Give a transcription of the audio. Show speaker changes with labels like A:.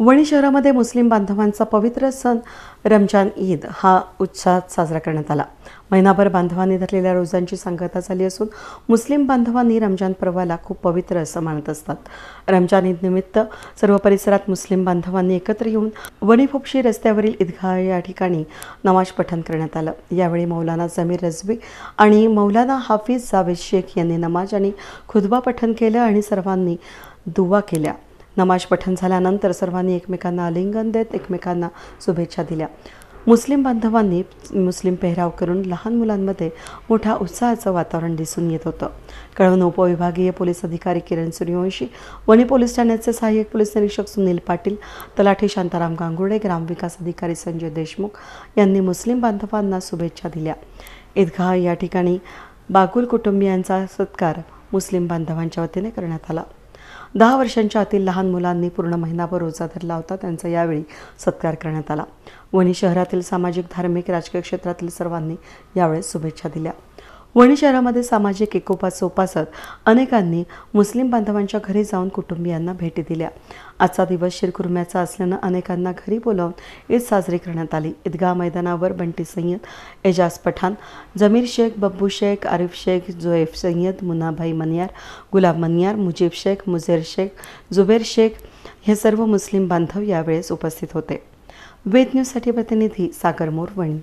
A: वणी शहरामध्ये मुस्लिम बांधवांचा पवित्र सण रमजान ईद हा उत्साहात साजरा करण्यात आला। महिनाभर बांधवांनी धरलेल्या रोजांची सांगता झाली असून मुस्लिम बांधवांनी रमजान पर्वाला खूप पवित्र असं मानत असतात। रमजान ईद निमित्त सर्व परिसरात मुस्लिम बांधवांनी एकत्र येऊन वणी फोपशी रस्त्यावरील ईदगाह या ठिकाणी नमाज पठण करण्यात आलं। यावेळी मौलाना जमीर रजवी आणि मौलाना हाफिज जावेद शेख यांनी नमाज आणि खुतबा पठण केलं आणि सर्वांनी दुआ केल्या। नमाज पठण झाल्यानंतर सर्वांनी एकमेकांना आलिंगन देत एकमेकांना शुभेच्छा दिल्या। मुस्लिम बांधवांनी मुस्लिम पेहराव करून लहान मुलांमध्ये मोठ्या उत्साहाचं वातावरण दिसून येत होतं। कळवण उपविभागीय पोलीस अधिकारी किरण सूर्यवंशी, वणी पोलीस ठाण्याचे सहाय्यक पोलीस निरीक्षक सुनील पाटील, तलाठी शांताराम गांगुर्डे, ग्रामविकास अधिकारी संजय देशमुख यांनी मुस्लिम बांधवांना शुभेच्छा दिल्या। ईदगाह या ठिकाणी बागुल कुटुंबियांचा सत्कार मुस्लिम बांधवांच्या वतीने करण्यात आला। 10 वर्षांच्या आतील लहान मुलांनी पूर्ण महिनाभर रोजा धरला होता, त्यांचा यावेळी सत्कार करण्यात आला। वणी शहरातील सामाजिक, धार्मिक, राजकीय क्षेत्रातील सर्वांनी यावेळी शुभेच्छा दिल्या। वणी शहरामध्ये सामाजिक एकोपाचं जोपासत अनेकांनी मुस्लिम बांधवांच्या घरी जाऊन कुटुंबियांना भेटी दिल्या। आजचा दिवस शिरकुर्म्याचा असल्यानं अनेकांना घरी बोलावून ईद साजरी करण्यात आली। ईदगाह मैदानावर बंटी सय्यद, एजाज पठाण, जमीर शेख, बब्बू शेख, आरिफ शेख, जोएफ सय्यद, मुन्नाभाई मनियार, गुलाब मनियार, मुजीब शेख, मुजेर शेख, जुबेर शेख हे सर्व मुस्लिम बांधव यावेळेस उपस्थित होते। वेद न्यूजसाठी प्रतिनिधी सागर मोर, वणी।